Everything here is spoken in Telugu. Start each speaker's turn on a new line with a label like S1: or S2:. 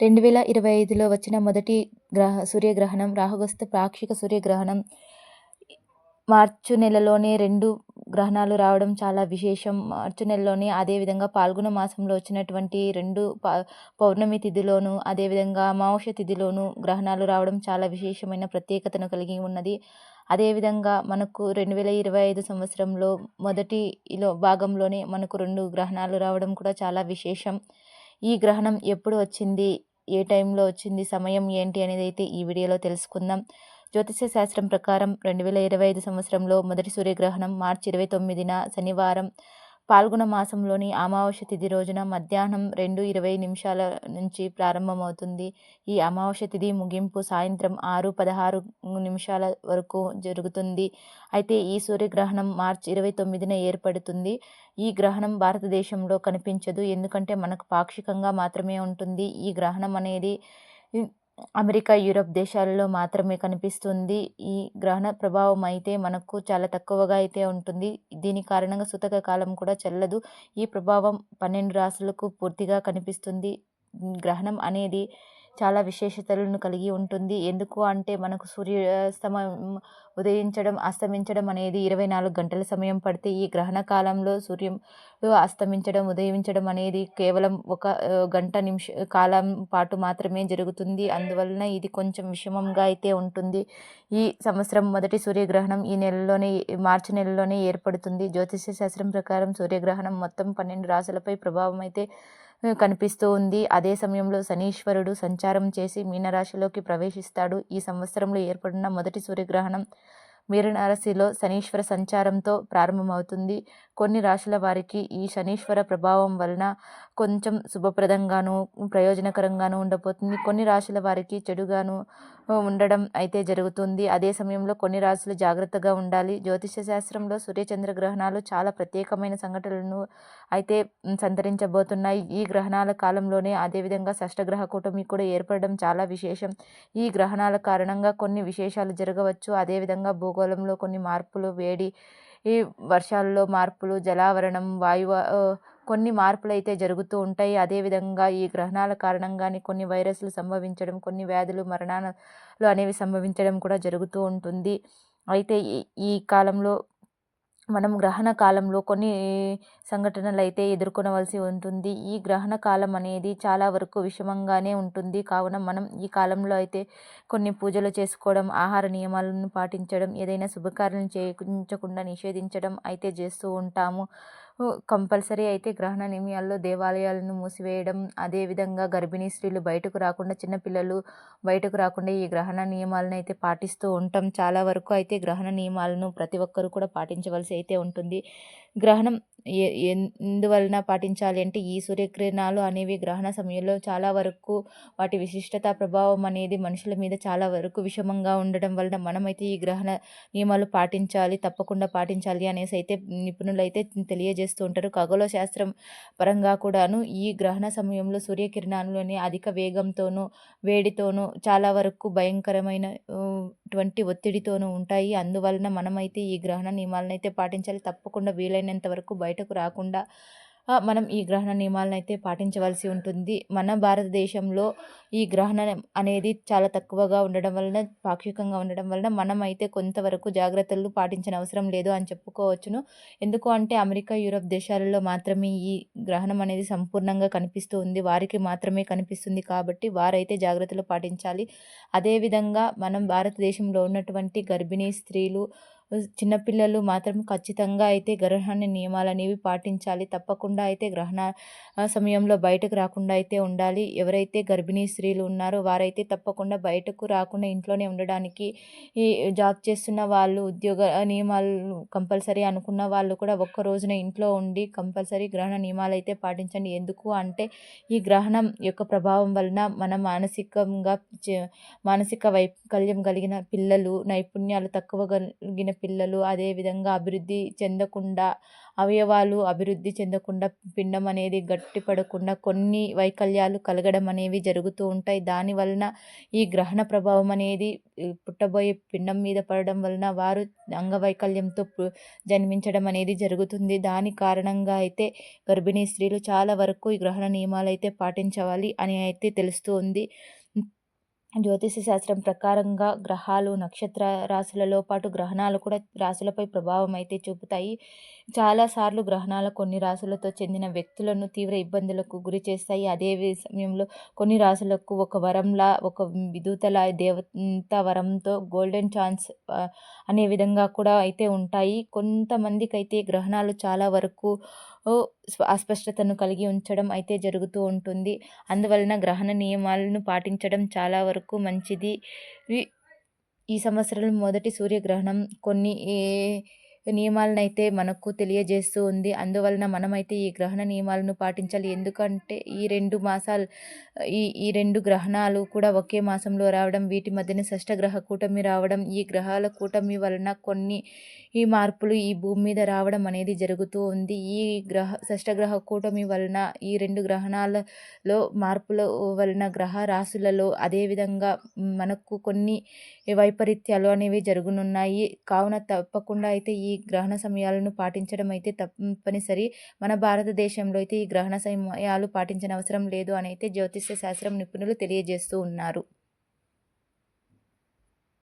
S1: 2025లో వచ్చిన మొదటి సూర్యగ్రహణం రాహుగ్రస్త పాక్షిక సూర్యగ్రహణం. మార్చి నెలలోనే 2 గ్రహణాలు రావడం చాలా విశేషం. మార్చి నెలలోనే అదేవిధంగా పాల్గొన మాసంలో వచ్చినటువంటి 2 పౌర్ణమి తిథిలోను, అదేవిధంగా అమావాస్య తిథిలోను గ్రహణాలు రావడం చాలా విశేషమైన ప్రత్యేకతను కలిగి ఉన్నది. అదేవిధంగా మనకు 2025 సంవత్సరంలో మొదటిలో భాగంలోనే మనకు 2 గ్రహణాలు రావడం కూడా చాలా విశేషం. ఈ గ్రహణం ఎప్పుడు వచ్చింది, ఏ టైంలో వచ్చింది, సమయం ఏంటి అనేది అయితే ఈ వీడియోలో తెలుసుకుందాం. జ్యోతిష్య శాస్త్రం ప్రకారం 2025 సంవత్సరంలో మొదటి సూర్యగ్రహణం మార్చి 29న శనివారం పాల్గొన మాసంలోని అమావాస్య తిథి రోజున మధ్యాహ్నం 2:20 నుంచి ప్రారంభమవుతుంది. ఈ అమావాస్య తిథి ముగింపు సాయంత్రం 6:16 వరకు జరుగుతుంది. అయితే ఈ సూర్యగ్రహణం మార్చి 29న ఏర్పడుతుంది. ఈ గ్రహణం భారతదేశంలో కనిపించదు, ఎందుకంటే మనకు పాక్షికంగా మాత్రమే ఉంటుంది. ఈ గ్రహణం అనేది అమెరికా, యూరప్ దేశాలలో మాత్రమే కనిపిస్తుంది. ఈ గ్రహణ ప్రభావం అయితే మనకు చాలా తక్కువగా అయితే ఉంటుంది. దీని కారణంగా సూతక కాలం కూడా చెల్లదు. ఈ ప్రభావం 12 రాశులకు పూర్తిగా కనిపిస్తుంది. గ్రహణం అనేది చాలా విశేషతలను కలిగి ఉంటుంది. ఎందుకు అంటే మనకు ఉదయించడం, అస్తమించడం అనేది 24 గంటల సమయం పడితే, ఈ గ్రహణ కాలంలో సూర్యుడు అస్తమించడం, ఉదయించడం అనేది కేవలం 1 గంట కాలం పాటు మాత్రమే జరుగుతుంది. అందువలన ఇది కొంచెం విషమంగా అయితే ఉంటుంది. ఈ సంవత్సరం మొదటి సూర్యగ్రహణం ఈ నెలలోనే, మార్చి నెలలోనే ఏర్పడుతుంది. జ్యోతిష్య శాస్త్రం ప్రకారం సూర్యగ్రహణం మొత్తం 12 రాశులపై ప్రభావం అయితే కనిపిస్తూ ఉంది. అదే సమయంలో శనీశ్వరుడు సంచారం చేసి మీనరాశిలోకి ప్రవేశిస్తాడు. ఈ సంవత్సరంలో ఏర్పడిన మొదటి సూర్యగ్రహణం మీనరాశిలో శనీశ్వర సంచారంతో ప్రారంభమవుతుంది. కొన్ని రాశుల వారికి ఈ శనీశ్వర ప్రభావం వలన కొంచెం శుభప్రదంగాను, ప్రయోజనకరంగాను ఉండబోతుంది. కొన్ని రాశుల వారికి చెడుగాను ఉండడం అయితే జరుగుతుంది. అదే సమయంలో కొన్ని రాశులు జాగ్రత్తగా ఉండాలి. జ్యోతిష శాస్త్రంలో సూర్యచంద్ర గ్రహణాలు చాలా ప్రత్యేకమైన సంఘటనలను అయితే సంతరించబోతున్నాయి. ఈ గ్రహణాల కాలంలోనే అదేవిధంగా షష్టగ్రహ కూటమి కూడా ఏర్పడడం చాలా విశేషం. ఈ గ్రహణాల కారణంగా కొన్ని విశేషాలు జరగవచ్చు. అదేవిధంగా భూగోళంలో కొన్ని మార్పులు, వేడి, ఈ వర్షాల్లో మార్పులు, జలావరణం, కొన్ని మార్పులు అయితే జరుగుతూ ఉంటాయి. అదేవిధంగా ఈ గ్రహణాల కారణంగానే కొన్ని వైరస్లు సంభవించడం, కొన్ని వ్యాధులు, మరణాలు అనేవి సంభవించడం కూడా జరుగుతూ ఉంటుంది. అయితే ఈ కాలంలో మనం గ్రహణ కాలంలో కొన్ని సంఘటనలు అయితే ఎదుర్కొనవలసి ఉంటుంది. ఈ గ్రహణ కాలం అనేది చాలా వరకు విషమంగానే ఉంటుంది. కావున మనం ఈ కాలంలో అయితే కొన్ని పూజలు చేసుకోవడం, ఆహార నియమాలను పాటించడం, ఏదైనా శుభకార్యం చేయించకుండా నిషేధించడం అయితే చేస్తూ ఉంటాము. కంపల్సరీ అయితే గ్రహణ నియమాల్లో దేవాలయాలను మూసివేయడం, అదేవిధంగా గర్భిణీ స్త్రీలు బయటకు రాకుండా, చిన్నపిల్లలు బయటకు రాకుండా ఈ గ్రహణ నియమాలను అయితే పాటిస్తూ ఉంటాం. చాలా వరకు అయితే గ్రహణ నియమాలను ప్రతి ఒక్కరు కూడా పాటించవలసి అయితే ఉంటుంది. గ్రహణం ఎందువలన పాటించాలి అంటే, ఈ సూర్యకిరణాలు అనేవి గ్రహణ సమయంలో చాలా వరకు వాటి విశిష్టత ప్రభావం అనేది మనుషుల మీద చాలా వరకు విషమంగా ఉండడం వలన మనమైతే ఈ గ్రహణ నియమాలు పాటించాలి, తప్పకుండా పాటించాలి అనేసి అయితే నిపుణులు అయితే తెలియజేస్తూ ఉంటారు. ఖగోళ శాస్త్రం పరంగా కూడాను ఈ గ్రహణ సమయంలో సూర్యకిరణాలని అధిక వేగంతోనూ, వేడితోనూ, చాలా వరకు భయంకరమైన ఒత్తిడితోనూ ఉంటాయి. అందువలన మనమైతే ఈ గ్రహణ నియమాలను అయితే పాటించాలి. తప్పకుండా వీలైనంత వరకు బయటకు రాకుండా మనం ఈ గ్రహణ నియమాలను అయితే పాటించవలసి ఉంటుంది. మన భారతదేశంలో ఈ గ్రహణం అనేది చాలా తక్కువగా ఉండడం వలన, పాక్షికంగా ఉండడం వలన మనమైతే కొంతవరకు జాగ్రత్తలు పాటించిన అవసరం లేదు అని చెప్పుకోవచ్చును. ఎందుకు అంటే అమెరికా, యూరప్ దేశాలలో మాత్రమే ఈ గ్రహణం అనేది సంపూర్ణంగా కనిపిస్తూ ఉంది. వారికి మాత్రమే కనిపిస్తుంది కాబట్టి వారైతే జాగ్రత్తలు పాటించాలి. అదేవిధంగా మనం భారతదేశంలో ఉన్నటువంటి గర్భిణీ స్త్రీలు, చిన్నపిల్లలు మాత్రం ఖచ్చితంగా అయితే గ్రహణ నియమాలు అనేవి పాటించాలి. తప్పకుండా అయితే గ్రహణ సమయంలో బయటకు రాకుండా అయితే ఉండాలి. ఎవరైతే గర్భిణీ స్త్రీలు ఉన్నారో వారైతే తప్పకుండా బయటకు రాకుండా ఇంట్లోనే ఉండడానికి, ఈ జాబ్ చేస్తున్న వాళ్ళు, ఉద్యోగ నియమాలు కంపల్సరీ అనుకున్న వాళ్ళు కూడా ఒక్క రోజున ఇంట్లో ఉండి కంపల్సరీ గ్రహణ నియమాలు అయితే పాటించండి. ఎందుకు అంటే ఈ గ్రహణం యొక్క ప్రభావం వలన మన మానసిక వైకల్యం కలిగిన పిల్లలు, నైపుణ్యాలు తక్కువ కలిగిన పిల్లలు అదేవిధంగా అభివృద్ధి చెందకుండా, అవయవాలు అభివృద్ధి చెందకుండా, పిండం అనేది గట్టిపడకుండా కొన్ని వైకల్యాలు కలగడం అనేవి జరుగుతూ ఉంటాయి. దాని వలన ఈ గ్రహణ ప్రభావం అనేది పుట్టబోయే పిండం మీద పడడం వలన వారు అంగవైకల్యంతో జన్మించడం అనేది జరుగుతుంది. దాని కారణంగా అయితే గర్భిణీ స్త్రీలు చాలా వరకు ఈ గ్రహణ నియమాలైతే పాటించవాలి అని అయితే తెలుస్తూ ఉంది. జ్యోతిష శాస్త్రం ప్రకారంగా గ్రహాలు, నక్షత్ర రాశులలో పాటు గ్రహణాలు కూడా రాశులపై ప్రభావం అయితే చూపుతాయి. చాలాసార్లు గ్రహణాలు కొన్ని రాశులతో చెందిన వ్యక్తులను తీవ్ర ఇబ్బందులకు గురి చేస్తాయి. అదే సమయంలో కొన్ని రాశులకు ఒక వరంలా, ఒక విదూతల దేవత వరంతో గోల్డెన్ ఛాన్స్ అనే విధంగా కూడా అయితే ఉంటాయి. కొంతమందికైతే గ్రహణాలు చాలా వరకు అస్పష్టతను కలిగి ఉంచడం అయితే జరుగుతూ ఉంటుంది. అందువలన గ్రహణ నియమాలను పాటించడం చాలా వరకు మంచిది. ఈ సంవత్సరం మొదటి సూర్యగ్రహణం కొన్ని నియమాలనైతే మనకు తెలియజేస్తూ ఉంది. అందువలన మనమైతే ఈ గ్రహణ నియమాలను పాటించాలి. ఎందుకంటే ఈ 2 మాసాలు ఈ 2 గ్రహణాలు కూడా ఒకే మాసంలో రావడం, వీటి మధ్యన షష్టగ్రహ కూటమి రావడం, ఈ గ్రహాల కూటమి వలన కొన్ని మార్పులు ఈ భూమి మీద రావడం అనేది జరుగుతూ ఉంది. ఈ షష్టగ్రహ కూటమి వలన ఈ 2 గ్రహణాలలో మార్పుల వలన గ్రహ రాశులలో అదేవిధంగా మనకు కొన్ని వైపరీత్యాలు అనేవి జరగనున్నాయి. కావున తప్పకుండా అయితే ఈ గ్రహణ సమయాలను పాటించడం అయితే తప్పనిసరి. మన భారతదేశంలో అయితే ఈ గ్రహణ సమయాలు పాటించనవసరం లేదు అని అయితే జ్యోతిష్య శాస్త్రం నిపుణులు తెలియజేస్తూ ఉన్నారు.